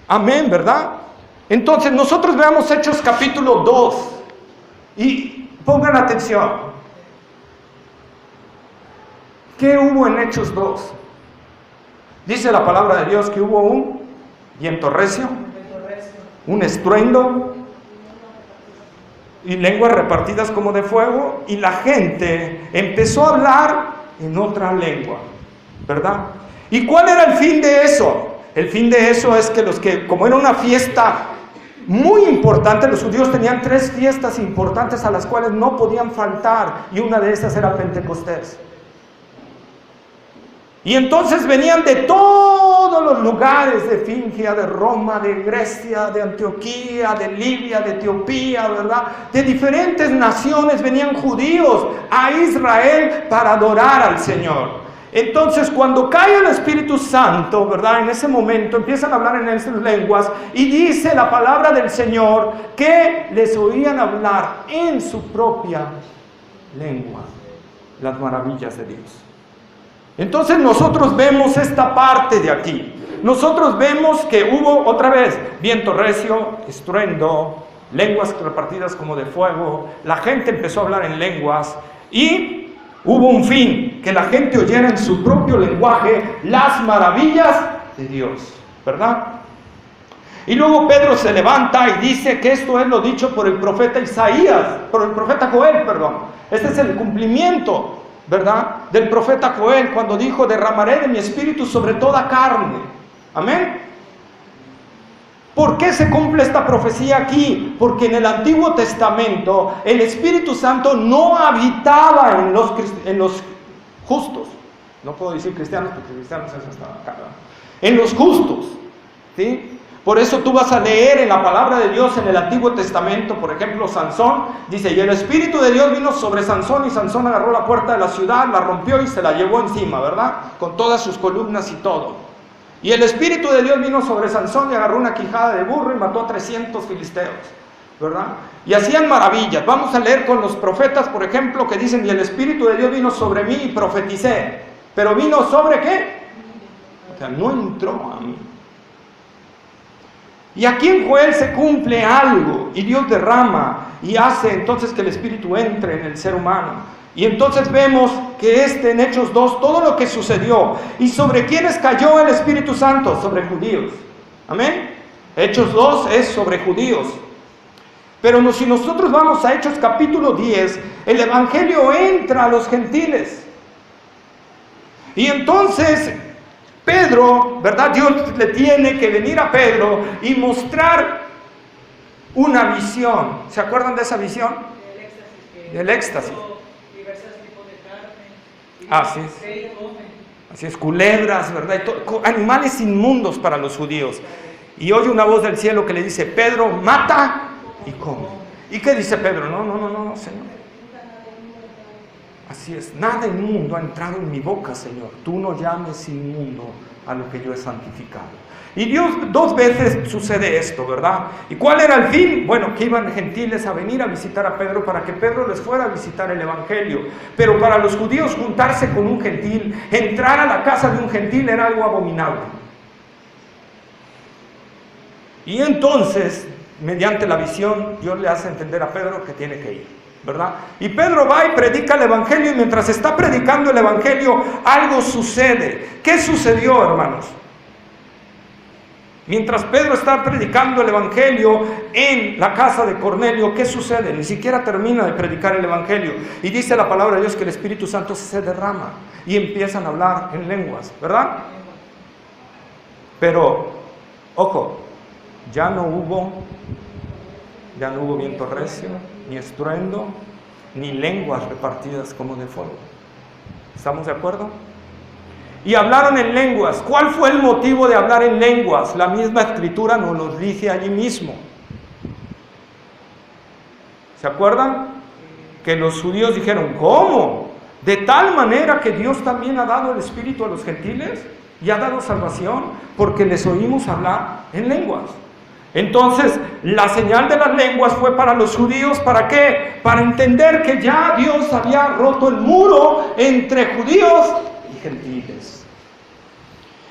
Amén, ¿verdad? Entonces nosotros veamos Hechos capítulo 2 y pongan atención. ¿Qué hubo en Hechos 2? Dice la palabra de Dios que hubo un viento recio, un estruendo y lenguas repartidas como de fuego, y la gente empezó a hablar en otra lengua, ¿verdad? ¿Y cuál era el fin de eso? El fin de eso es que como era una fiesta muy importante, los judíos tenían 3 fiestas importantes a las cuales no podían faltar, y una de esas era Pentecostés. Y entonces venían de todos los lugares, de Fingia, de Roma, de Grecia, de Antioquía, de Libia, de Etiopía, ¿verdad? De diferentes naciones venían judíos a Israel para adorar al Señor. Entonces, cuando cae el Espíritu Santo, ¿verdad? En ese momento empiezan a hablar en esas lenguas, y dice la palabra del Señor que les oían hablar en su propia lengua las maravillas de Dios. Entonces nosotros vemos esta parte de aquí. Nosotros vemos que hubo otra vez viento recio, estruendo, lenguas repartidas como de fuego. La gente empezó a hablar en lenguas y hubo un fin, que la gente oyera en su propio lenguaje las maravillas de Dios, ¿verdad? Y luego Pedro se levanta y dice que esto es lo dicho por el profeta por el profeta Joel, perdón. Este es el cumplimiento, ¿verdad?, del profeta Joel, cuando dijo: derramaré de mi espíritu sobre toda carne. Amén. ¿Por qué se cumple esta profecía aquí? Porque en el Antiguo Testamento el Espíritu Santo no habitaba en los justos. No puedo decir cristianos, porque cristianos es hasta acá, ¿verdad? En los justos, ¿sí? Por eso tú vas a leer en la palabra de Dios en el Antiguo Testamento, por ejemplo, Sansón, dice: y el Espíritu de Dios vino sobre Sansón, y Sansón agarró la puerta de la ciudad, la rompió y se la llevó encima, ¿verdad? Con todas sus columnas y todo. Y el Espíritu de Dios vino sobre Sansón y agarró una quijada de burro y mató a 300 filisteos, ¿verdad? Y hacían maravillas. Vamos a leer con los profetas, por ejemplo, que dicen: y el Espíritu de Dios vino sobre mí y profeticé. ¿Pero vino sobre qué? O sea, no entró a mí. Y aquí en Joel se cumple algo, y Dios derrama y hace entonces que el Espíritu entre en el ser humano. Y entonces vemos que en Hechos 2, todo lo que sucedió. ¿Y sobre quiénes cayó el Espíritu Santo? Sobre judíos. Amén. Hechos 2 es sobre judíos. Pero si nosotros vamos a Hechos capítulo 10, el Evangelio entra a los gentiles. Y entonces Pedro, ¿verdad? Dios le tiene que venir a Pedro y mostrar una visión. ¿Se acuerdan de esa visión? Del éxtasis. Así es. Así es, culebras, ¿verdad? Animales inmundos para los judíos. Y oye una voz del cielo que le dice: Pedro, mata y come. ¿Y qué dice Pedro? No, Señor. Así es, nada inmundo ha entrado en mi boca, Señor. Tú no llames inmundo a lo que yo he santificado. Y Dios 2 veces sucede esto, ¿verdad? ¿Y cuál era el fin? Bueno, que iban gentiles a venir a visitar a Pedro para que Pedro les fuera a visitar el Evangelio. Pero para los judíos juntarse con un gentil, entrar a la casa de un gentil era algo abominable. Y entonces, mediante la visión, Dios le hace entender a Pedro que tiene que ir, ¿verdad? Y Pedro va y predica el Evangelio, y mientras está predicando el Evangelio, algo sucede. ¿Qué sucedió, hermanos? Mientras Pedro está predicando el Evangelio en la casa de Cornelio, ¿qué sucede? Ni siquiera termina de predicar el Evangelio. Y dice la palabra de Dios que el Espíritu Santo se derrama y empiezan a hablar en lenguas, ¿verdad? Pero, ojo, ya no hubo viento recio, ni estruendo, ni lenguas repartidas como de fuego. ¿Estamos de acuerdo? Y hablaron en lenguas. ¿Cuál fue el motivo de hablar en lenguas? La misma Escritura nos lo dice allí mismo. ¿Se acuerdan? Que los judíos dijeron: ¿cómo? ¿De tal manera que Dios también ha dado el Espíritu a los gentiles? ¿Y ha dado salvación? Porque les oímos hablar en lenguas. Entonces, la señal de las lenguas fue para los judíos. ¿Para qué? Para entender que ya Dios había roto el muro entre judíos y gentiles.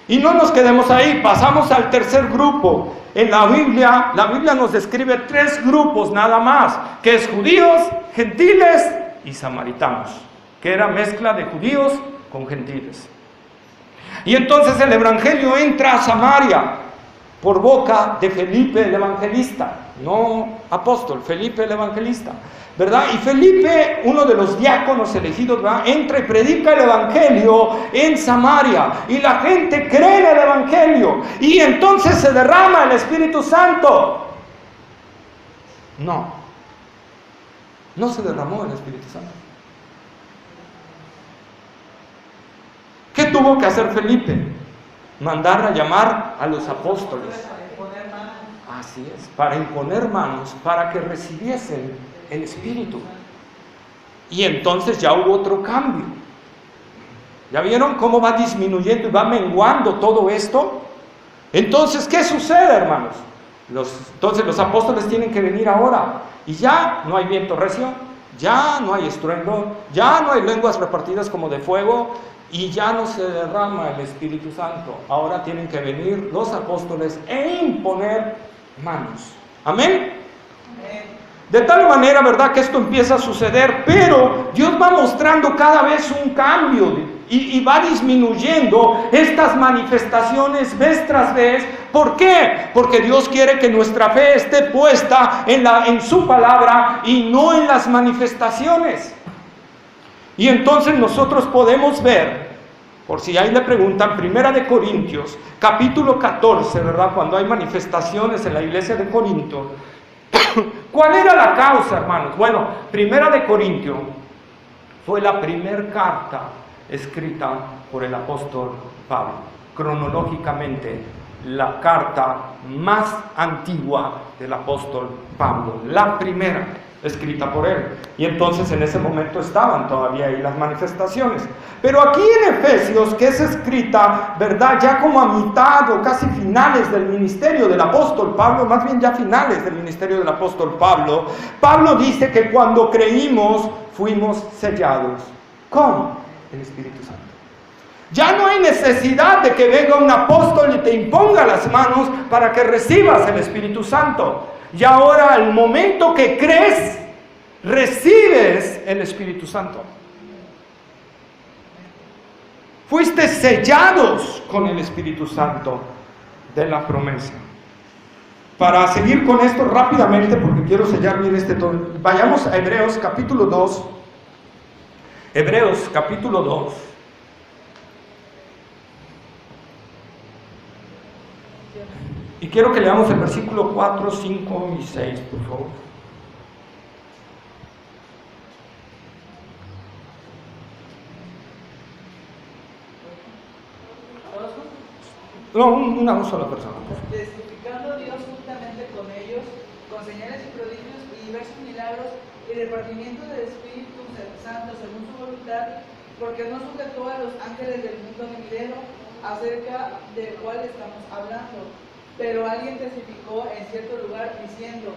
Y no nos quedemos ahí, pasamos al tercer grupo. En la Biblia nos describe 3 grupos nada más, que es judíos, gentiles y samaritanos, que era mezcla de judíos con gentiles. Y entonces el evangelio entra a Samaria por boca de Felipe el evangelista, no apóstol, Felipe el evangelista, ¿verdad? Y Felipe, uno de los diáconos elegidos, ¿verdad?, entra y predica el evangelio en Samaria, y la gente cree en el evangelio, y entonces se derrama el Espíritu Santo. No se derramó el Espíritu Santo. ¿Qué tuvo que hacer Felipe? Mandar a llamar a los apóstoles. Así es, para imponer manos, para que recibiesen el Espíritu. Y entonces ya hubo otro cambio. ¿Ya vieron cómo va disminuyendo y va menguando todo esto? Entonces, ¿qué sucede, hermanos? Entonces los apóstoles tienen que venir ahora. Y ya no hay viento recio, ya no hay estruendo, ya no hay lenguas repartidas como de fuego, y ya no se derrama el Espíritu Santo. Ahora tienen que venir los apóstoles e imponer manos. ¿Amén? De tal manera, ¿verdad?, que esto empieza a suceder, pero Dios va mostrando cada vez un cambio y va disminuyendo estas manifestaciones vez tras vez. ¿Por qué? Porque Dios quiere que nuestra fe esté puesta en su palabra y no en las manifestaciones. Y entonces nosotros podemos ver, por si ahí le preguntan, 1 Corintios, capítulo 14, ¿verdad?, cuando hay manifestaciones en la iglesia de Corinto. ¿Cuál era la causa, hermanos? Bueno, 1 Corintios fue la primera carta escrita por el apóstol Pablo. Cronológicamente, la carta más antigua del apóstol Pablo, la primera escrita por él. Y entonces en ese momento estaban todavía ahí las manifestaciones. Pero aquí en Efesios, que es escrita, ¿verdad?, ya como a mitad o casi finales del ministerio del apóstol Pablo, más bien ya finales del ministerio del apóstol Pablo, Pablo dice que cuando creímos fuimos sellados con el Espíritu Santo. Ya no hay necesidad de que venga un apóstol y te imponga las manos para que recibas el Espíritu Santo. Y ahora, al momento que crees, recibes el Espíritu Santo. Fuiste sellados con el Espíritu Santo de la promesa. Para seguir con esto rápidamente, porque quiero sellar bien vayamos a Hebreos capítulo 2. Hebreos capítulo 2. Y quiero que leamos el versículo 4, 5 y 6, por favor. No, una sola persona. Testificando a Dios juntamente con ellos, con señales y prodigios y diversos milagros y repartimiento del Espíritu Santo según su voluntad, porque no sujetó a los ángeles del mundo venidero, acerca del cual estamos hablando. Pero alguien testificó en cierto lugar diciendo: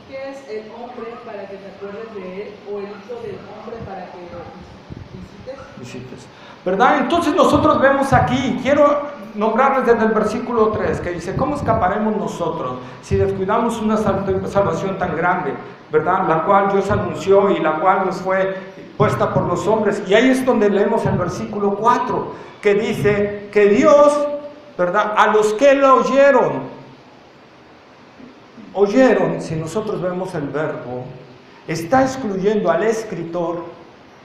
¿qué es el hombre para que te acuerdes de él? ¿O el hijo del hombre para que lo visites? ¿Verdad? Entonces nosotros vemos aquí, quiero nombrarles desde el versículo 3, que dice: ¿cómo escaparemos nosotros si descuidamos una salvación tan grande, ¿verdad?, la cual Dios anunció y la cual nos fue puesta por los hombres? Y ahí es donde leemos el versículo 4, que dice que Dios, ¿verdad?, a los que lo oyeron, si nosotros vemos el verbo, está excluyendo al escritor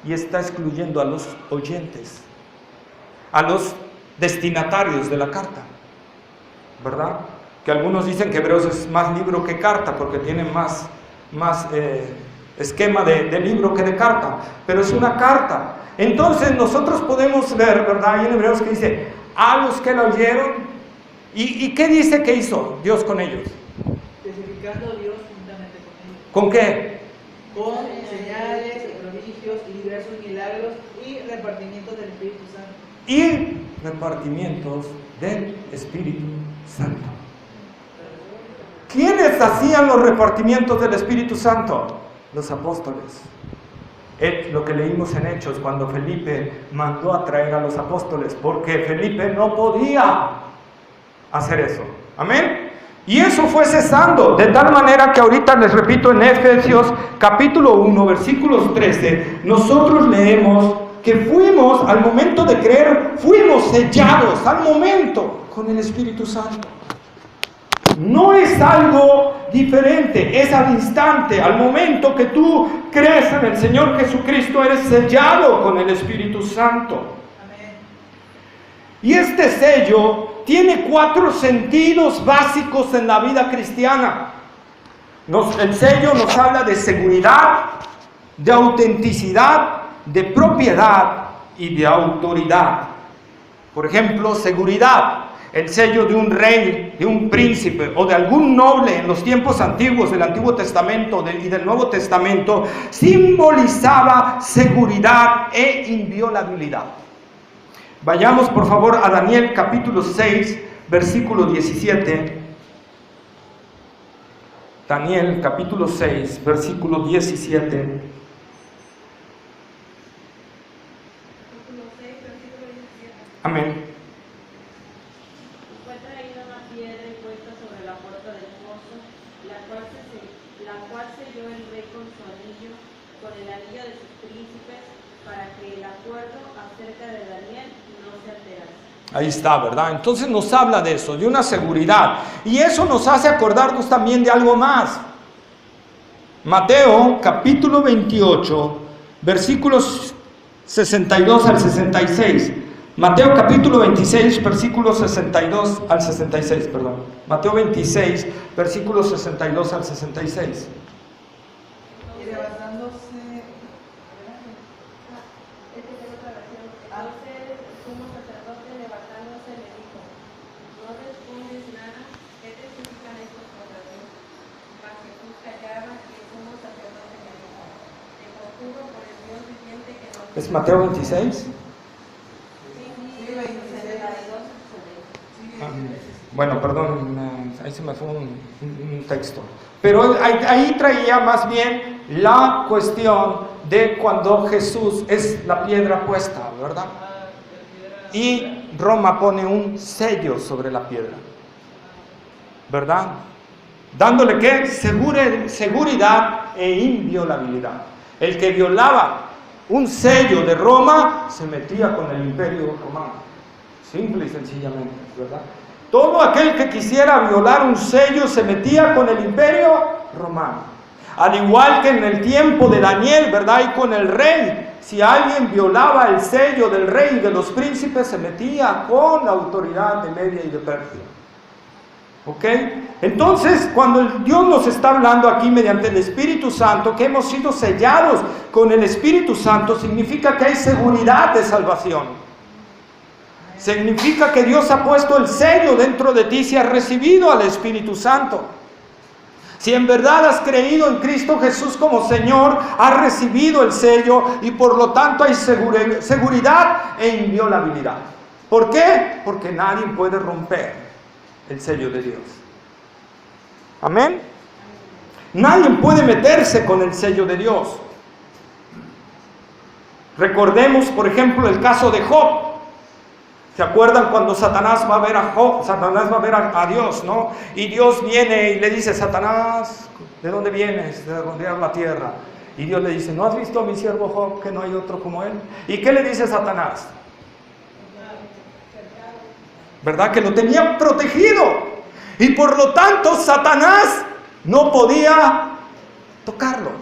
y está excluyendo a los oyentes, a los destinatarios de la carta, ¿verdad? Que algunos dicen que Hebreos es más libro que carta, porque tiene más esquema de libro que de carta, pero es una carta. Entonces nosotros podemos ver, ¿verdad?, ahí en Hebreos que dice: a los que la oyeron. ¿Y qué dice que hizo Dios con ellos? Testificando a Dios juntamente con ellos. ¿Con qué? Con señales, prodigios y diversos milagros y repartimientos del Espíritu Santo. Y repartimientos del Espíritu Santo. ¿Quiénes hacían los repartimientos del Espíritu Santo? Los apóstoles. Es lo que leímos en Hechos cuando Felipe mandó a traer a los apóstoles, porque Felipe no podía hacer eso. Amén. Y eso fue cesando, de tal manera que ahorita les repito en Efesios capítulo 1, versículos 13, nosotros leemos que fuimos, al momento de creer, fuimos sellados al momento con el Espíritu Santo. No es algo diferente, es al instante, al momento que tú crees en el Señor Jesucristo, eres sellado con el Espíritu Santo. Amén. Y este sello tiene 4 sentidos básicos en la vida cristiana. El sello nos habla de seguridad, de autenticidad, de propiedad y de autoridad. Por ejemplo, seguridad. El sello de un rey, de un príncipe o de algún noble en los tiempos antiguos del Antiguo Testamento y del Nuevo Testamento simbolizaba seguridad e inviolabilidad. Vayamos por favor a Daniel capítulo 6, versículo 17. Daniel capítulo 6, versículo 17. Amén. Ahí está, ¿verdad? Entonces nos habla de eso, de una seguridad. Y eso nos hace acordarnos también de algo más. Mateo capítulo 28, versículos 62 al 66. Mateo capítulo 26, versículos 62 al 66, perdón. Mateo 26, versículos 62 al 66. Y levantándose, ¿es Mateo 26? Bueno, perdón, ahí se me fue un texto. Pero ahí traía más bien la cuestión de cuando Jesús es la piedra puesta, ¿verdad? Y Roma pone un sello sobre la piedra, ¿verdad? Dándole ¿qué? Seguridad e inviolabilidad. El que violaba un sello de Roma se metía con el imperio romano, simple y sencillamente, ¿verdad? Todo aquel que quisiera violar un sello se metía con el imperio romano. Al igual que en el tiempo de Daniel, ¿verdad? Y con el rey, si alguien violaba el sello del rey y de los príncipes, se metía con la autoridad de Media y de Persia. ¿Ok? Entonces, cuando Dios nos está hablando aquí mediante el Espíritu Santo, que hemos sido sellados con el Espíritu Santo, significa que hay seguridad de salvación. Significa que Dios ha puesto el sello dentro de ti si has recibido al Espíritu Santo. Si en verdad has creído en Cristo Jesús como Señor, has recibido el sello y por lo tanto hay seguridad e inviolabilidad. ¿Por qué? Porque nadie puede romper el sello de Dios. Amén. Nadie puede meterse con el sello de Dios. Recordemos, por ejemplo, el caso de Job. ¿Se acuerdan cuando Satanás va a ver a Job? Satanás va a ver a Dios, ¿no? Y Dios viene y le dice: Satanás, ¿de dónde vienes? De rondear la tierra. Y Dios le dice: ¿no has visto a mi siervo Job, que no hay otro como él? ¿Y qué le dice Satanás? ¿Verdad? Que lo tenía protegido. Y por lo tanto Satanás no podía tocarlo.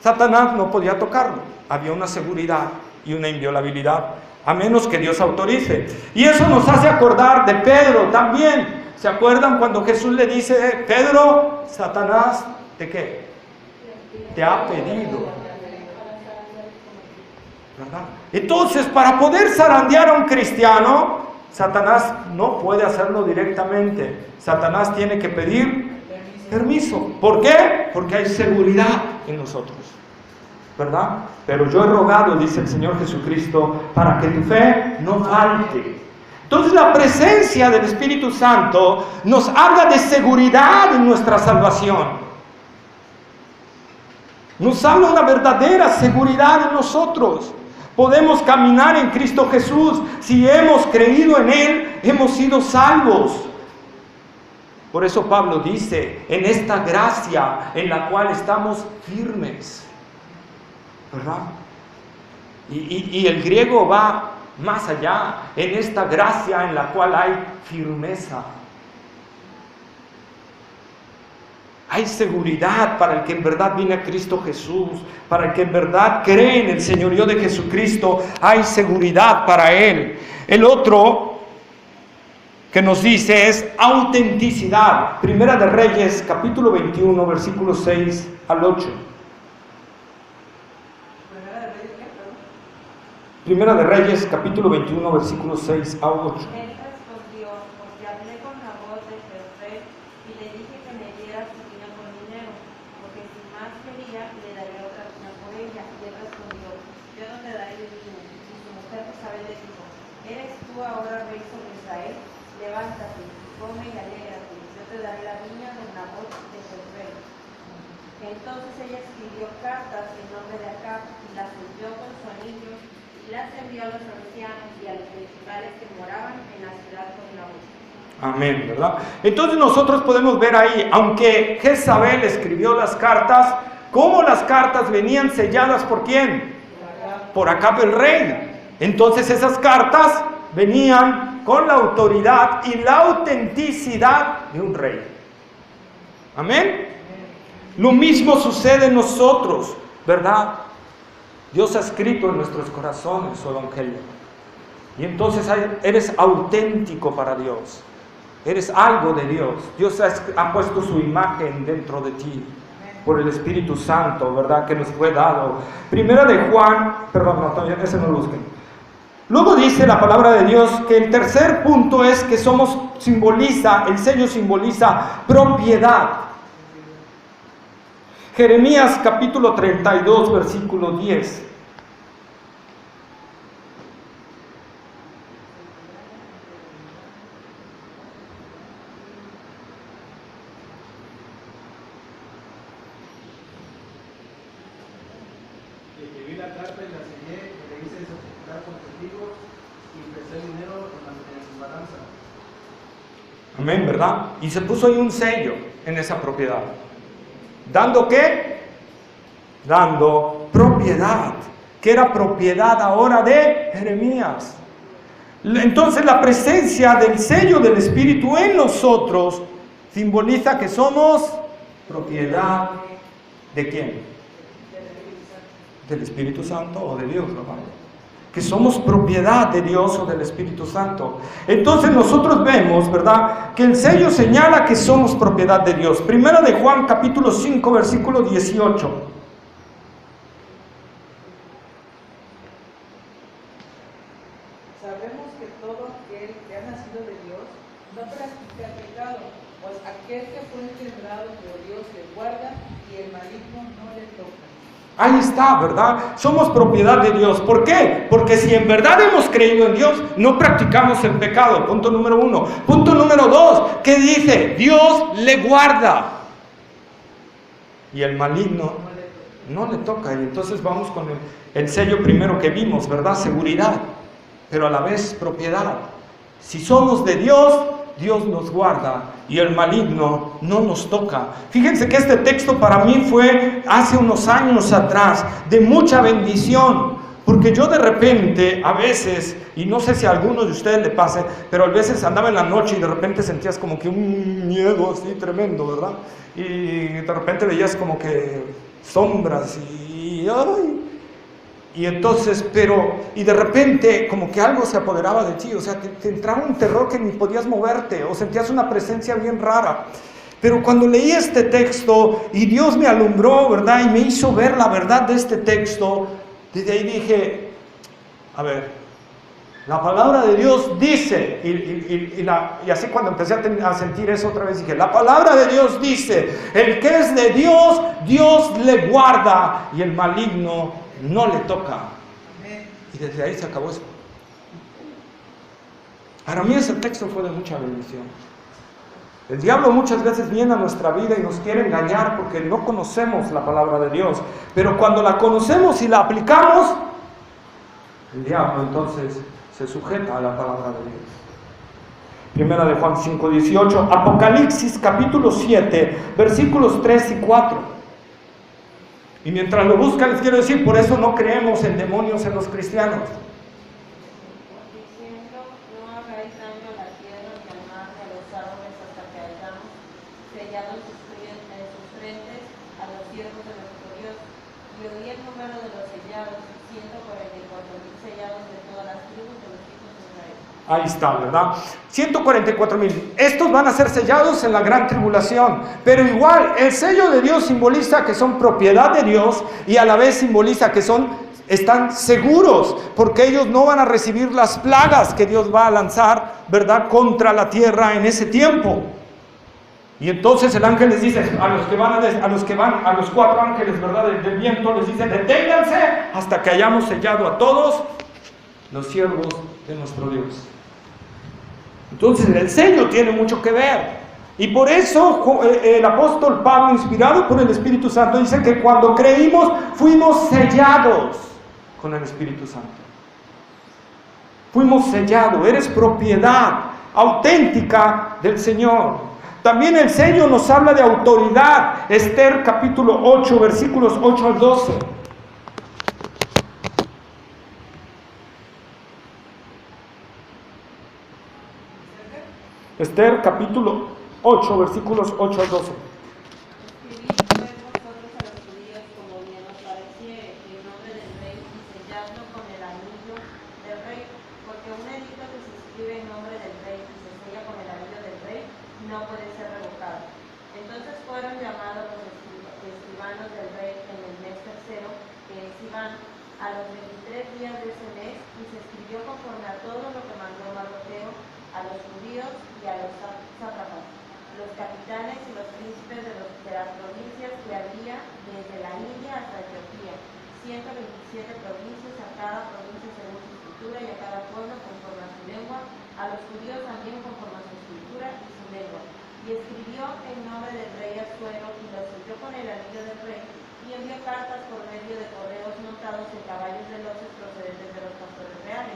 Satanás no podía tocarlo. Había una seguridad y una inviolabilidad, a menos que Dios autorice. Y eso nos hace acordar de Pedro también. ¿Se acuerdan cuando Jesús le dice: Pedro, Satanás, ¿de qué? Te ha pedido. ¿Verdad? Entonces, para poder zarandear a un cristiano, Satanás no puede hacerlo directamente. Satanás tiene que pedir permiso. ¿Por qué? Porque hay seguridad en nosotros, ¿verdad? Pero yo he rogado, dice el Señor Jesucristo, para que tu fe no falte. Entonces la presencia del Espíritu Santo nos habla de seguridad en nuestra salvación. Nos habla una verdadera seguridad en nosotros. Podemos caminar en Cristo Jesús. Si hemos creído en Él, hemos sido salvos. Por eso Pablo dice, en esta gracia en la cual estamos firmes. ¿Verdad? Y el griego va más allá, en esta gracia en la cual hay firmeza. Hay seguridad para el que en verdad viene a Cristo Jesús, para el que en verdad cree en el señorío de Jesucristo, hay seguridad para Él. El otro que nos dice es autenticidad. Primera de Reyes, capítulo 21, versículos 6 al 8. Primera de Reyes, capítulo 21, versículos 6 a 8. Él respondió, porque hablé con Nabot de Jezreel y le dije que me diera su viña con dinero, porque si más quería, le daría otra viña por ella. Y él respondió, yo no te daré de viña. Y su mujer Jezabel le dijo, ¿eres tú ahora rey sobre Israel? Levántate, come y alégrate, yo te daré la viña de Nabot de Jezreel. Entonces ella escribió cartas en nombre de Acab y las envió con su anillo y las envió a los ancianos y a los principales que moraban en la ciudad con Nabot. Amén, ¿verdad? Entonces nosotros podemos ver ahí, aunque Jezabel escribió las cartas, ¿cómo las cartas venían selladas por quién? Por Acab el rey. Entonces esas cartas venían con la autoridad y la autenticidad de un rey. Amén. Lo mismo sucede en nosotros, ¿verdad? Dios ha escrito en nuestros corazones su evangelio. Y entonces eres auténtico para Dios. Eres algo de Dios. Dios ha puesto su imagen dentro de ti por el Espíritu Santo, ¿verdad? Que nos fue dado. Primera de Juan, perdón, no, todavía ese no lo busquen. Luego dice la palabra de Dios que el tercer punto es que el sello simboliza propiedad. Jeremías capítulo 32, versículo 10. Escribí la carta y la sellé, y le hice desafiar con testigos y pesé el dinero en balanza. Amén, ¿verdad? Y se puso ahí un sello en esa propiedad. ¿Dando qué? Dando propiedad, que era propiedad ahora de Jeremías. Entonces la presencia del sello del Espíritu en nosotros simboliza que somos propiedad ¿de quién? Del Espíritu Santo o de Dios, ¿no? Que somos propiedad de Dios o del Espíritu Santo. Entonces nosotros vemos, ¿verdad?, que el sello señala que somos propiedad de Dios. Primera de Juan capítulo 5 versículo 18. Sabemos que todo aquel que ha nacido de Dios no practica el pecado, pues aquel que fue engendrado por Dios le guarda y el maligno no le toca. Ahí está, ¿verdad? Somos propiedad de Dios. ¿Por qué? Porque si en verdad hemos creído en Dios, no practicamos el pecado. Punto número 1. Punto número 2. ¿Qué dice? Dios le guarda. Y el maligno no le toca. Y entonces vamos con el sello primero que vimos, ¿verdad? Seguridad, pero a la vez propiedad. Si somos de Dios, Dios nos guarda y el maligno no nos toca. Fíjense que este texto para mí fue hace unos años atrás de mucha bendición, porque yo de repente a veces, y no sé si a algunos de ustedes le pase, pero a veces andaba en la noche y de repente sentías como que un miedo así tremendo, ¿verdad? Y de repente veías como que sombras y ¡ay! Y entonces, y de repente como que algo se apoderaba de ti, o sea, te entraba un terror que ni podías moverte, o sentías una presencia bien rara. Pero cuando leí este texto y Dios me alumbró, ¿verdad?, y me hizo ver la verdad de este texto, desde ahí dije, a ver, la palabra de Dios dice, y así cuando empecé a sentir eso otra vez dije, la palabra de Dios dice, el que es de Dios, Dios le guarda y el maligno no le toca. Y desde ahí se acabó eso. Para mí ese texto fue de mucha bendición. El diablo muchas veces viene a nuestra vida y nos quiere engañar porque no conocemos la palabra de Dios. Pero cuando la conocemos y la aplicamos, el diablo entonces se sujeta a la palabra de Dios. Primera de Juan 5:18, Apocalipsis capítulo 7, versículos 3 y 4. Y mientras lo buscan les quiero decir, por eso no creemos en demonios en los cristianos. Diciendo, no hagáis daño a la tierra ni al mar ni a los árboles hasta que hayamos sellado sus frentes a los siervos de nuestro Dios. Y oí el número de los sellados, 144,000 sellados de todas las tribus de los hijos de Israel. Ahí está, ¿verdad? 144,000. Estos van a ser sellados en la gran tribulación. Pero igual, el sello de Dios simboliza que son propiedad de Dios y a la vez simboliza que están seguros, porque ellos no van a recibir las plagas que Dios va a lanzar, ¿verdad?, contra la tierra en ese tiempo. Y entonces el ángel les dice a los 4 ángeles, ¿verdad?, del viento, les dice: deténganse hasta que hayamos sellado a todos los siervos de nuestro Dios. Entonces el sello tiene mucho que ver. Y por eso el apóstol Pablo, inspirado por el Espíritu Santo, dice que cuando creímos fuimos sellados con el Espíritu Santo. Fuimos sellados, eres propiedad auténtica del Señor. También el sello nos habla de autoridad. Esther capítulo 8, versículos 8 al 12. Esther capítulo 8, versículos 8 al 12. Escribid pues vosotros a los judíos como bien os pareciere, en nombre del rey, y selladlo con el anillo del rey, porque un edicto que se escribe en nombre del rey y se sella con el anillo del rey no puede ser revocado. Entonces fueron llamados los escribanos del rey en el mes tercero, que es Sivan, a los 23 días de ese mes, y se escribió conforme a todo lo que mandó Mardoqueo a los judíos y a los sátrapas, los capitanes y los príncipes de las provincias que había desde la India hasta Etiopía, 127 provincias, a cada provincia según su escritura y a cada pueblo conforme a su lengua, a los judíos también conforme a su escritura y su lengua. Y escribió en nombre del rey Asuero y lo selló con el anillo del rey, y envió cartas por medio de correos montados en caballos veloces procedentes de los pastores reales,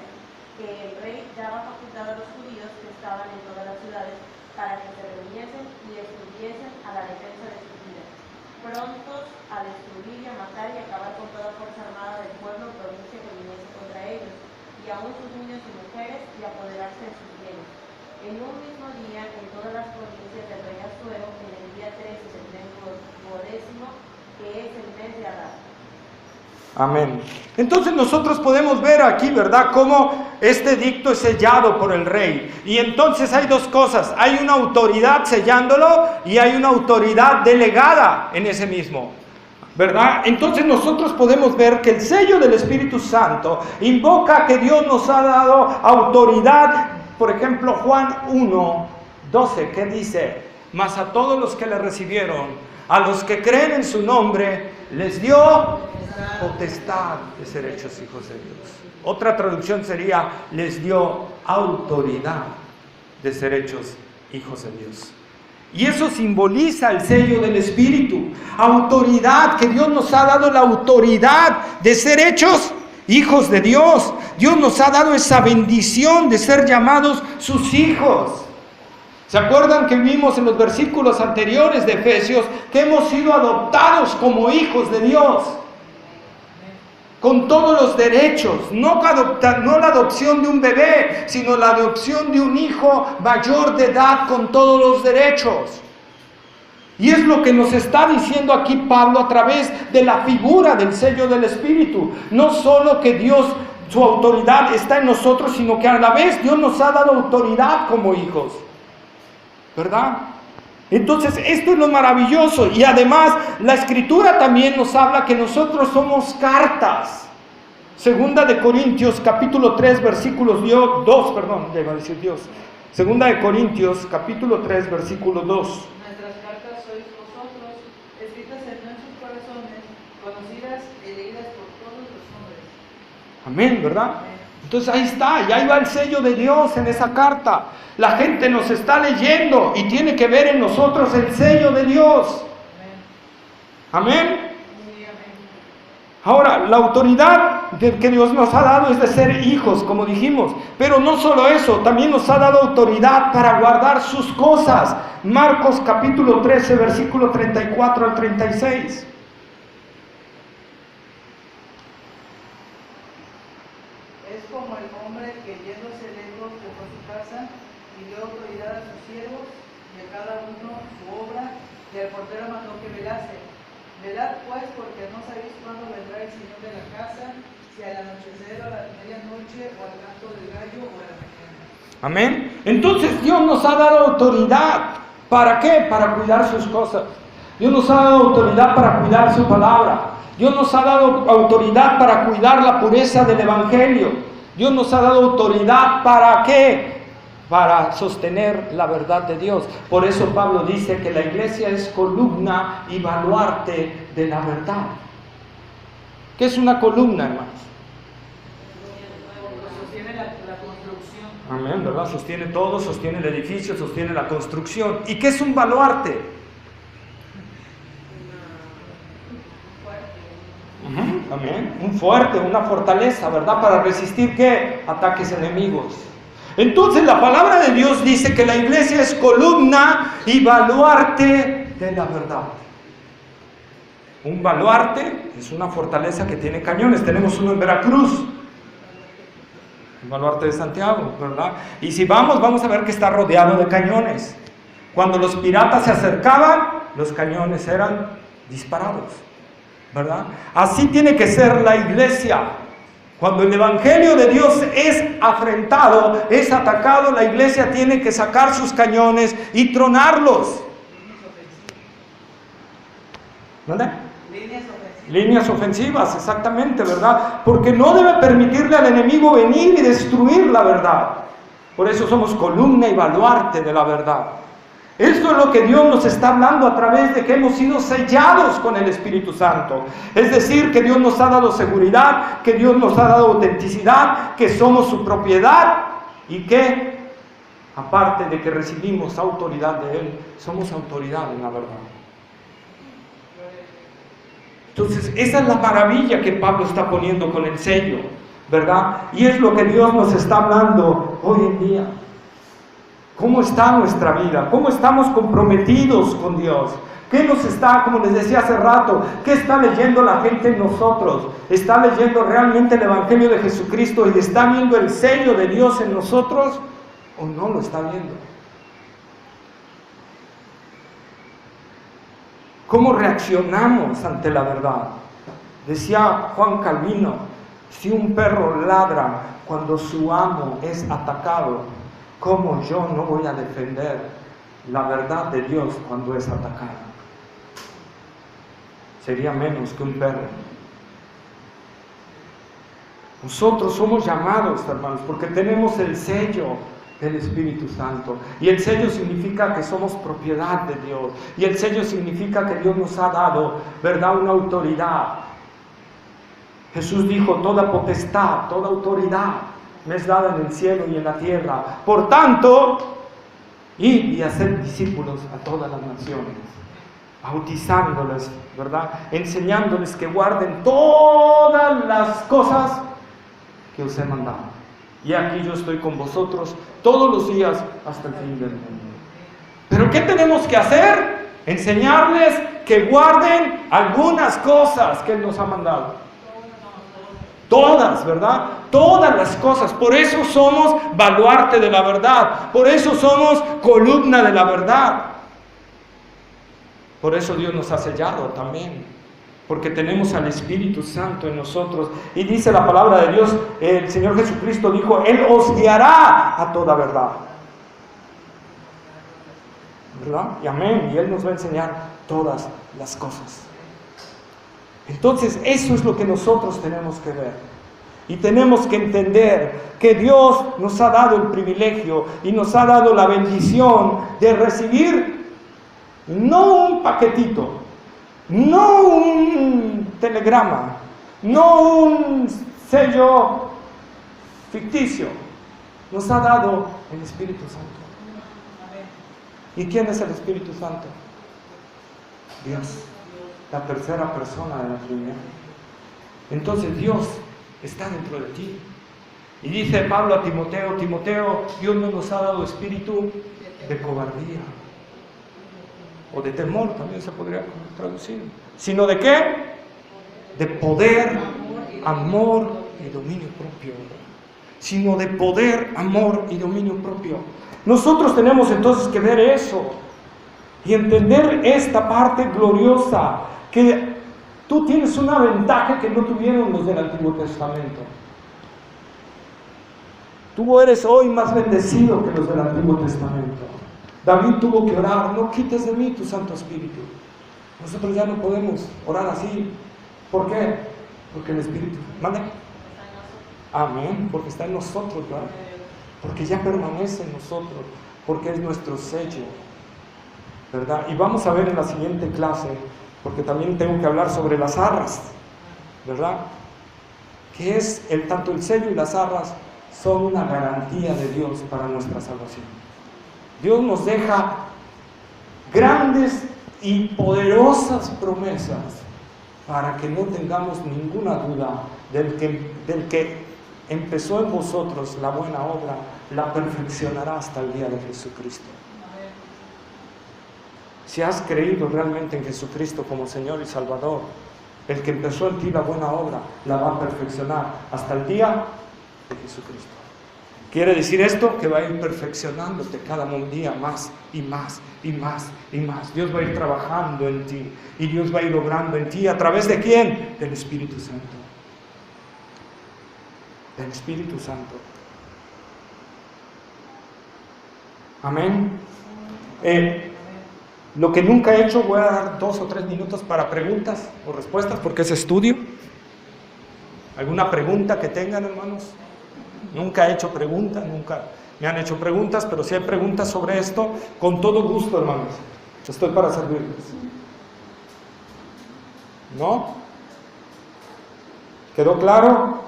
que el rey daba facultad a los judíos que estaban en todas las ciudades para que se reuniesen y estuviesen a la defensa de sus vidas, prontos a destruir y a matar y acabar con toda fuerza armada del pueblo o provincia que viniese contra ellos, y aun sus niños y mujeres, y apoderarse de sus bienes. En un mismo día, en todas las provincias del rey Asuero, en el día 13 del mes 12º, que es el mes de Adar. Amén. Entonces nosotros podemos ver aquí, ¿verdad?, cómo este edicto es sellado por el rey. Y entonces hay dos cosas: hay una autoridad sellándolo y hay una autoridad delegada en ese mismo, ¿verdad? Entonces nosotros podemos ver que el sello del Espíritu Santo invoca que Dios nos ha dado autoridad. Por ejemplo, Juan 1:12, que dice: mas a todos los que le recibieron, a los que creen en su nombre, les dio potestad de ser hechos hijos de Dios. Otra traducción sería: les dio autoridad de ser hechos hijos de Dios. Y eso simboliza el sello del Espíritu. Autoridad, que Dios nos ha dado la autoridad de ser hechos hijos de Dios. Dios nos ha dado esa bendición de ser llamados sus hijos. ¿Se acuerdan que vimos en los versículos anteriores de Efesios que hemos sido adoptados como hijos de Dios? Con todos los derechos, no la adopción de un bebé, sino la adopción de un hijo mayor de edad con todos los derechos. Y es lo que nos está diciendo aquí Pablo a través de la figura del sello del Espíritu. No solo que Dios, su autoridad está en nosotros, sino que a la vez Dios nos ha dado autoridad como hijos, ¿verdad? Entonces esto es lo maravilloso. Y además la Escritura también nos habla que nosotros somos cartas. Segunda de Corintios capítulo 3 versículos 2, Segunda de Corintios capítulo 3 versículo 2. Nuestras cartas sois vosotros, escritas en nuestros corazones, conocidas y leídas por todos los hombres. Amén, ¿verdad? Entonces ahí está, y ahí va el sello de Dios en esa carta. La gente nos está leyendo y tiene que ver en nosotros el sello de Dios. Amén. Ahora, la autoridad que Dios nos ha dado es de ser hijos, como dijimos. Pero no solo eso, también nos ha dado autoridad para guardar sus cosas. Marcos capítulo 13, versículo 34 al 36. Es como el hombre que yéndose lejos dejó su casa y dio autoridad a sus siervos y a cada uno su obra, y al portero mandó que velase. Velad pues, porque no sabéis cuándo vendrá el Señor de la casa, si al anochecer o a la medianoche o al canto del gallo o a la mañana. Amén. Entonces Dios nos ha dado autoridad. ¿Para qué? Para cuidar sus cosas. Dios nos ha dado autoridad para cuidar su palabra. Dios nos ha dado autoridad para cuidar la pureza del Evangelio. Dios nos ha dado autoridad ¿para qué? Para sostener la verdad de Dios. Por eso Pablo dice que la iglesia es columna y baluarte de la verdad. ¿Qué es una columna, hermanos? Sostiene la construcción. Amén, ¿verdad? Sostiene todo, sostiene el edificio, sostiene la construcción. ¿Y qué es un baluarte? Amén. Un fuerte, una fortaleza, ¿verdad? Para resistir ¿qué? Ataques enemigos. Entonces la palabra de Dios dice que la iglesia es columna y baluarte de la verdad. Un baluarte es una fortaleza que tiene cañones. Tenemos uno en Veracruz, el baluarte de Santiago, ¿verdad? Y si vamos a ver que está rodeado de cañones. Cuando los piratas se acercaban, los cañones eran disparados, ¿verdad? Así tiene que ser la iglesia. Cuando el Evangelio de Dios es afrentado, es atacado, la iglesia tiene que sacar sus cañones y tronarlos. ¿Dónde? Líneas ofensivas, exactamente, ¿verdad? Porque no debe permitirle al enemigo venir y destruir la verdad. Por eso somos columna y baluarte de la verdad. Esto es lo que Dios nos está hablando a través de que hemos sido sellados con el Espíritu Santo. Es decir, que Dios nos ha dado seguridad, que Dios nos ha dado autenticidad, que somos su propiedad y que, aparte de que recibimos autoridad de Él, somos autoridad en la verdad. Entonces, esa es la maravilla que Pablo está poniendo con el sello, ¿verdad? Y es lo que Dios nos está hablando hoy en día. ¿Cómo está nuestra vida? ¿Cómo estamos comprometidos con Dios? ¿Qué nos está, como les decía hace rato, qué está leyendo la gente en nosotros? ¿Está leyendo realmente el Evangelio de Jesucristo y está viendo el sello de Dios en nosotros? ¿O no lo está viendo? ¿Cómo reaccionamos ante la verdad? Decía Juan Calvino, si un perro ladra cuando su amo es atacado, ¿cómo yo no voy a defender la verdad de Dios cuando es atacada? Sería menos que un perro. Nosotros somos llamados, hermanos, porque tenemos el sello del Espíritu Santo. Y el sello significa que somos propiedad de Dios. Y el sello significa que Dios nos ha dado, ¿verdad?, una autoridad. Jesús dijo, toda potestad, toda autoridad me es dada en el cielo y en la tierra. Por tanto, id y hacer discípulos a todas las naciones, bautizándoles, ¿verdad?, enseñándoles que guarden todas las cosas que os he mandado. Y aquí yo estoy con vosotros todos los días hasta el fin del mundo. ¿Pero qué tenemos que hacer? Enseñarles que guarden algunas cosas que Él nos ha mandado. Todas, ¿verdad? Todas las cosas. Por eso somos baluarte de la verdad. Por eso somos columna de la verdad. Por eso Dios nos ha sellado también. Porque tenemos al Espíritu Santo en nosotros. Y dice la palabra de Dios, el Señor Jesucristo dijo, Él os guiará a toda verdad. ¿Verdad? Y amén. Y Él nos va a enseñar todas las cosas. Entonces, eso es lo que nosotros tenemos que ver. Y tenemos que entender que Dios nos ha dado el privilegio y nos ha dado la bendición de recibir no un paquetito, no un telegrama, no un sello ficticio. Nos ha dado el Espíritu Santo. ¿Y quién es el Espíritu Santo? Dios, la tercera persona de la Trinidad. Entonces Dios está dentro de ti. Y dice Pablo a Timoteo, Timoteo, Dios no nos ha dado espíritu de cobardía o de temor, también se podría traducir, sino de ¿qué? De poder, amor y dominio propio. Sino de poder, amor y dominio propio. Nosotros tenemos entonces que ver eso y entender esta parte gloriosa, que tú tienes una ventaja que no tuvieron los del Antiguo Testamento. Tú eres hoy más bendecido que los del Antiguo Testamento. David tuvo que orar, no quites de mí tu Santo Espíritu. Nosotros ya no podemos orar así. ¿Por qué? Porque el Espíritu, ¿mande? Amén, porque está en nosotros, ¿verdad? Porque ya permanece en nosotros, porque es nuestro sello, ¿verdad? Y vamos a ver en la siguiente clase, porque también tengo que hablar sobre las arras, ¿verdad? Que es tanto el sello y las arras son una garantía de Dios para nuestra salvación. Dios nos deja grandes y poderosas promesas para que no tengamos ninguna duda del que empezó en vosotros la buena obra, la perfeccionará hasta el día de Jesucristo. Si has creído realmente en Jesucristo como Señor y Salvador, el que empezó en ti la buena obra, la va a perfeccionar hasta el día de Jesucristo. Quiere decir esto que va a ir perfeccionándote cada día más y más y más y más. Dios va a ir trabajando en ti y Dios va a ir obrando en ti. ¿A través de quién? Del Espíritu Santo. Del Espíritu Santo. Amén. Lo que nunca he hecho, voy a dar 2 o 3 minutos para preguntas o respuestas, porque es estudio. ¿Alguna pregunta que tengan, hermanos? Nunca he hecho preguntas, nunca me han hecho preguntas, pero si hay preguntas sobre esto, con todo gusto, hermanos. Estoy para servirles. ¿No? ¿Quedó claro?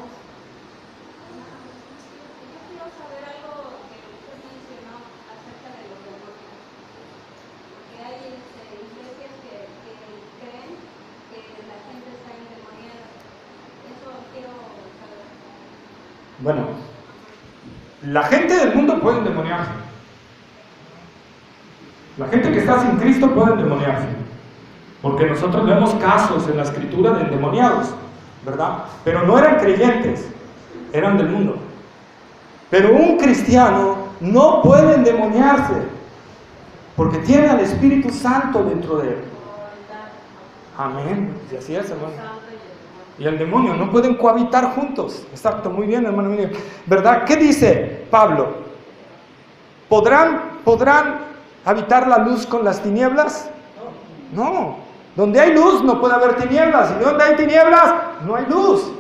Bueno, la gente del mundo puede endemoniarse. La gente que está sin Cristo puede endemoniarse. Porque nosotros vemos casos en la Escritura de endemoniados, ¿verdad? Pero no eran creyentes, eran del mundo. Pero un cristiano no puede endemoniarse, porque tiene al Espíritu Santo dentro de él. Amén. Y así es, hermano. Y el demonio no pueden cohabitar juntos. Exacto, muy bien, hermano mío. ¿Verdad? ¿Qué dice Pablo? ¿Podrán habitar la luz con las tinieblas? No. Donde hay luz no puede haber tinieblas. Y donde hay tinieblas no hay luz.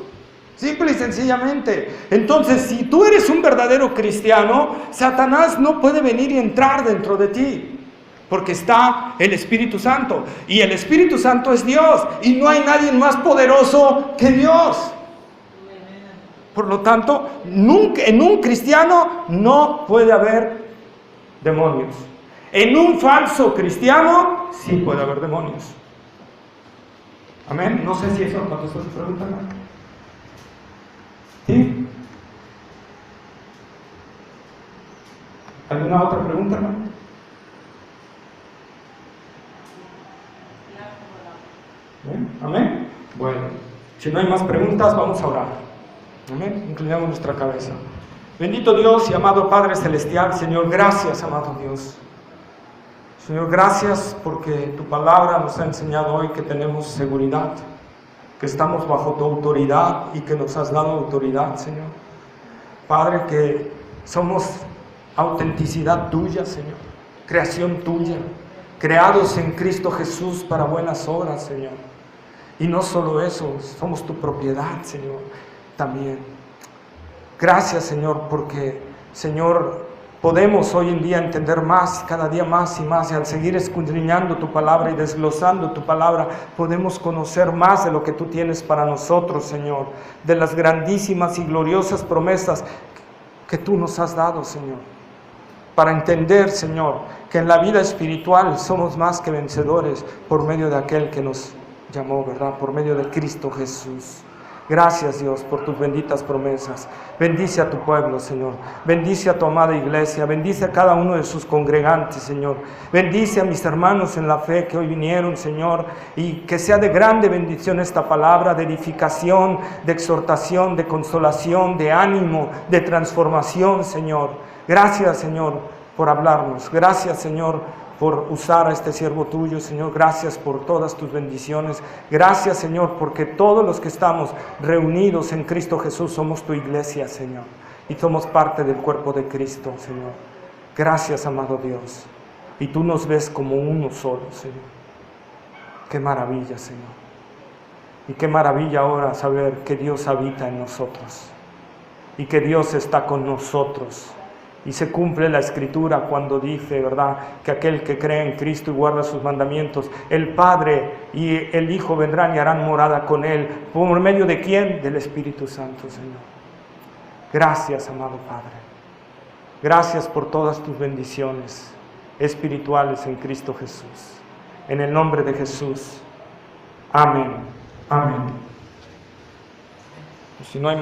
Simple y sencillamente. Entonces, si tú eres un verdadero cristiano, Satanás no puede venir y entrar dentro de ti. Porque está el Espíritu Santo. Y el Espíritu Santo es Dios. Y no hay nadie más poderoso que Dios. Por lo tanto, nunca, en un cristiano no puede haber demonios. En un falso cristiano sí puede haber demonios. Amén. No sé si eso contestó su pregunta, ¿no? ¿Sí? ¿Alguna otra pregunta, hermano? Amén. Bueno, si no hay más preguntas, vamos a orar. Amén. Inclinamos nuestra cabeza. Bendito Dios y amado Padre Celestial, Señor, gracias, amado Dios. Señor, gracias porque tu palabra nos ha enseñado hoy que tenemos seguridad, que estamos bajo tu autoridad y que nos has dado autoridad, Señor. Padre, que somos autenticidad tuya, Señor, creación tuya, creados en Cristo Jesús para buenas obras, Señor. Y no solo eso, somos tu propiedad, Señor, también. Gracias, Señor, porque, Señor, podemos hoy en día entender más, cada día más y más, y al seguir escudriñando tu palabra y desglosando tu palabra, podemos conocer más de lo que tú tienes para nosotros, Señor, de las grandísimas y gloriosas promesas que tú nos has dado, Señor, para entender, Señor, que en la vida espiritual somos más que vencedores por medio de aquel que nos llamó, ¿verdad? Por medio de Cristo Jesús. Gracias, Dios, por tus benditas promesas. Bendice a tu pueblo, Señor. Bendice a tu amada iglesia. Bendice a cada uno de sus congregantes, Señor. Bendice a mis hermanos en la fe que hoy vinieron, Señor. Y que sea de grande bendición esta palabra, de edificación, de exhortación, de consolación, de ánimo, de transformación, Señor. Gracias, Señor, por hablarnos. Gracias, Señor, por usar a este siervo tuyo, Señor. Gracias por todas tus bendiciones. Gracias, Señor, porque todos los que estamos reunidos en Cristo Jesús somos tu iglesia, Señor. Y somos parte del cuerpo de Cristo, Señor. Gracias, amado Dios. Y tú nos ves como uno solo, Señor. Qué maravilla, Señor. Y qué maravilla ahora saber que Dios habita en nosotros. Y que Dios está con nosotros. Y se cumple la Escritura cuando dice, ¿verdad?, que aquel que cree en Cristo y guarda sus mandamientos, el Padre y el Hijo vendrán y harán morada con Él. ¿Por medio de quién? Del Espíritu Santo, Señor. Gracias, amado Padre. Gracias por todas tus bendiciones espirituales en Cristo Jesús. En el nombre de Jesús. Amén. Amén. Si no hay